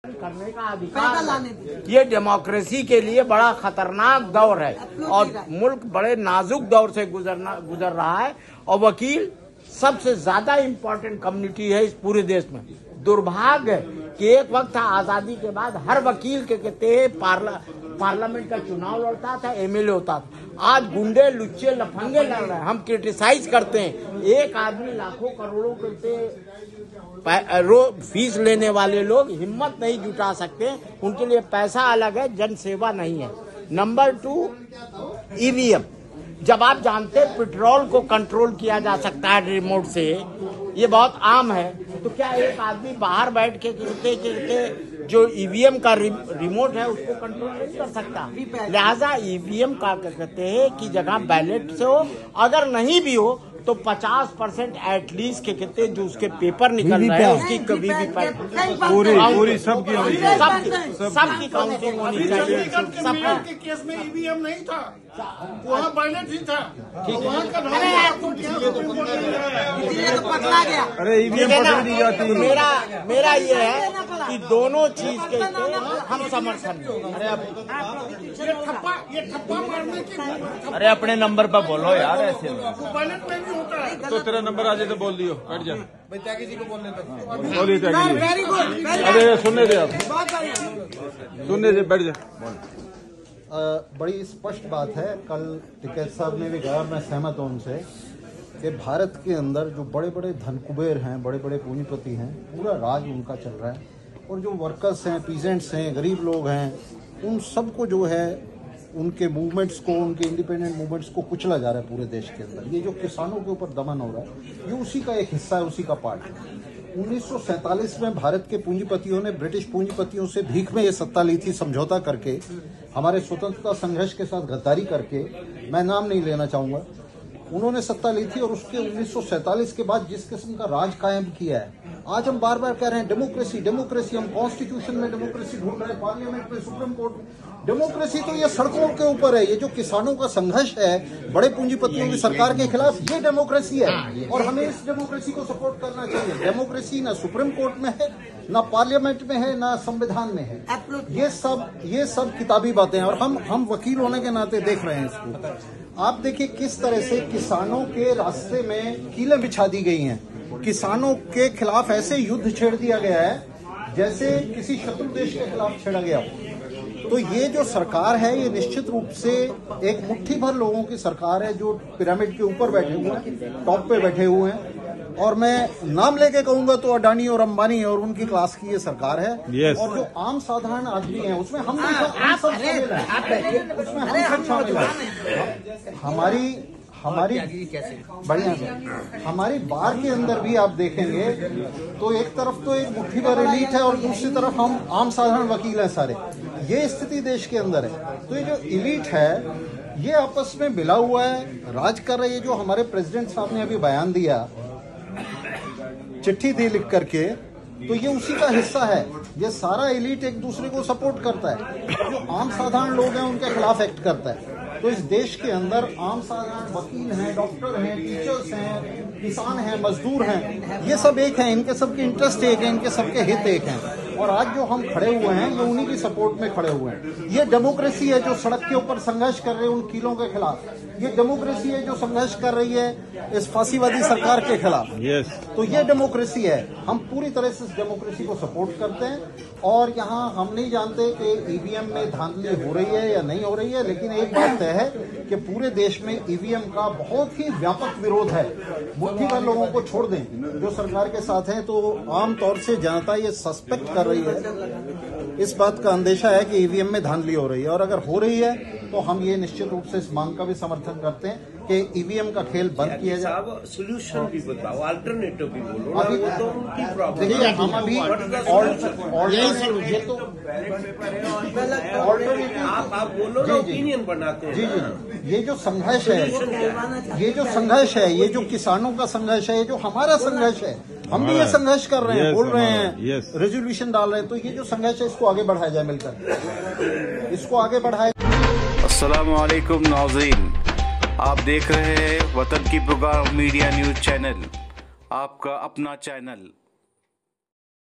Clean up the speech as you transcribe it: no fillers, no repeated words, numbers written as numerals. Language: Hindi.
करने का अधिकार। ये डेमोक्रेसी के लिए बड़ा खतरनाक दौर है और मुल्क बड़े नाजुक दौर से गुजर रहा है और वकील सबसे ज्यादा इम्पोर्टेंट कम्युनिटी है इस पूरे देश में। दुर्भाग्य है कि एक वक्त था आजादी के बाद हर वकील के कहते हैं पार्लियामेंट का चुनाव लड़ता था, एमएलए होता था। आज गुंडे लुच्चे लफंगे लड़ रहे हैं। हम क्रिटिसाइज करते हैं, एक आदमी लाखों करोड़ों के फीस लेने वाले लोग हिम्मत नहीं जुटा सकते, उनके लिए पैसा अलग है, जन सेवा नहीं है। Number 2, EVM. जब आप जानते हैं पेट्रोल को कंट्रोल किया जा सकता है रिमोट से, ये बहुत आम है, तो क्या एक आदमी बाहर बैठ के कहते जो ईवीएम का रिमोट है उसको कंट्रोल नहीं कर सकता? लिहाजा ईवीएम का कहते हैं कि जगह बैलेट से हो, अगर नहीं भी हो तो 50% एटलीस्ट के कहते हैं जो उसके पेपर निकल रहे हैं उसकी कभी भी पूरी सबकी काउंटिंग होनी चाहिए। सबके केस में ईवीएम नहीं था, वहाँ बैलेट ही था। अरे ईवीएम पकड़ दी जाती। मेरा ये है कि दोनों चीज के हम समर्थन। ये ठप्पा मारने की। अरे अपने नंबर पर बोलो यार, ऐसे बैलेट में भी होता है। तो तेरा नंबर आ जाए तो बोल दियो, बैठ जा। भाई त्यागी जी को बोलने दो। बोलिए त्यागी जी। अरे सुनने दे, आप सुनने दे, बैठ जा। बड़ी स्पष्ट बात है, कल टिकैत साहब ने भी कहा, मैं सहमत हूँ उनसे, कि भारत के अंदर जो बड़े बड़े धनकुबेर हैं, बड़े बड़े पूंजीपति हैं, पूरा राज उनका चल रहा है और जो वर्कर्स हैं, पीजेंट्स हैं, गरीब लोग हैं, उन सबको जो है उनके मूवमेंट्स को, उनके इंडिपेंडेंट मूवमेंट्स को कुचला जा रहा है पूरे देश के अंदर। ये जो किसानों के ऊपर दमन हो रहा है, ये उसी का एक हिस्सा है, उसी का पार्ट है। 1947 में भारत के पूंजीपतियों ने ब्रिटिश पूंजीपतियों से भीख में ये सत्ता ली थी, समझौता करके, हमारे स्वतंत्रता संघर्ष के साथ गद्दारी करके। मैं नाम नहीं लेना चाहूंगा, उन्होंने सत्ता ली थी और उसके 1947 के बाद जिस किस्म का राज कायम किया है, आज हम बार बार कह रहे हैं डेमोक्रेसी डेमोक्रेसी, हम कॉन्स्टिट्यूशन में डेमोक्रेसी ढूंढ रहे हैं, पार्लियामेंट में, सुप्रीम कोर्ट में। डेमोक्रेसी तो ये सड़कों के ऊपर है। ये जो किसानों का संघर्ष है बड़े पूंजीपतियों की सरकार के खिलाफ, ये डेमोक्रेसी है और हमें इस डेमोक्रेसी को सपोर्ट करना चाहिए। डेमोक्रेसी ना सुप्रीम कोर्ट में है, ना पार्लियामेंट में है, ना संविधान में है। ये सब किताबी बातें हैं और हम वकील होने के नाते देख रहे हैं इसको। आप देखिए किस तरह से किसानों के रास्ते में कीलें बिछा दी गई हैं, किसानों के खिलाफ ऐसे युद्ध छेड़ दिया गया है जैसे किसी शत्रु देश के खिलाफ छेड़ा गया हो। तो ये जो सरकार है, ये निश्चित रूप से एक मुट्ठी भर लोगों की सरकार है जो पिरामिड के ऊपर बैठे हुए हैं, टॉप पे बैठे हुए हैं। और मैं नाम लेके कहूंगा तो अडानी और अंबानी और उनकी क्लास की ये सरकार है। और जो आम साधारण आदमी है उसमें हम सब शामिल हैं, उसमें हम सब शामिल हैं। हमारी बढ़िया है। हमारी बार के अंदर भी आप देखेंगे तो एक तरफ तो एक मुट्ठी भर एलीट है और दूसरी तरफ हम आम साधारण वकील हैं सारे। ये स्थिति देश के अंदर है। तो ये जो एलीट है ये आपस में मिला हुआ है, राज कर रही है। जो हमारे प्रेसिडेंट साहब ने अभी बयान दिया, चिट्ठी दी लिख करके, तो ये उसी का हिस्सा है। ये सारा एलीट एक दूसरे को सपोर्ट करता है, जो आम साधारण लोग हैं उनके खिलाफ एक्ट करता है। तो इस देश के अंदर आम साधारण वकील हैं, डॉक्टर हैं, टीचर्स हैं, किसान हैं, मजदूर हैं, ये सब एक हैं, इनके सबके इंटरेस्ट एक है, इनके सबके हित एक हैं। और आज जो हम खड़े हुए हैं ये उन्हीं की सपोर्ट में खड़े हुए हैं। ये डेमोक्रेसी है जो सड़क के ऊपर संघर्ष कर रहे हैं उन कीलों के खिलाफ। ये डेमोक्रेसी है जो संघर्ष कर रही है इस फांसीवादी सरकार के खिलाफ। तो ये डेमोक्रेसी है। हम पूरी तरह से इस डेमोक्रेसी को सपोर्ट करते हैं और यहाँ हम नहीं जानते कि ईवीएम में धांधली हो रही है या नहीं हो रही है, लेकिन एक बात तय है कि पूरे देश में ईवीएम का बहुत ही व्यापक विरोध है। मुट्ठी भर लोगों को छोड़ दें जो सरकार के साथ हैं, तो आमतौर से जनता ये सस्पेक्ट कर रही है, इस बात का अंदेशा है कि ईवीएम में धांधली हो रही है। और अगर हो रही है तो हम ये निश्चित रूप से इस मांग का भी समर्थन करते हैं कि ईवीएम का खेल बंद किया जाए। सोल्यूशन भी बताओ, अल्टरनेटिव भी बोलो। अभी वो तो उनकी प्रॉब्लम देखिए, हम अभी ये तो आप बोलो ना, ओपिनियन बनाते हैं। जी, ये जो संघर्ष है, ये जो किसानों का संघर्ष है, ये जो हमारा संघर्ष है, हम भी ये संघर्ष कर रहे हैं, बोल रहे हैं, रेजोल्यूशन डाल रहे हैं। तो ये जो संघर्ष है इसको आगे बढ़ाया जाए, मिलकर इसको आगे बढ़ाया। अस्सलामु अलैकुम नाज़रीन, आप देख रहे हैं वतन की पुकार मीडिया न्यूज चैनल, आपका अपना चैनल।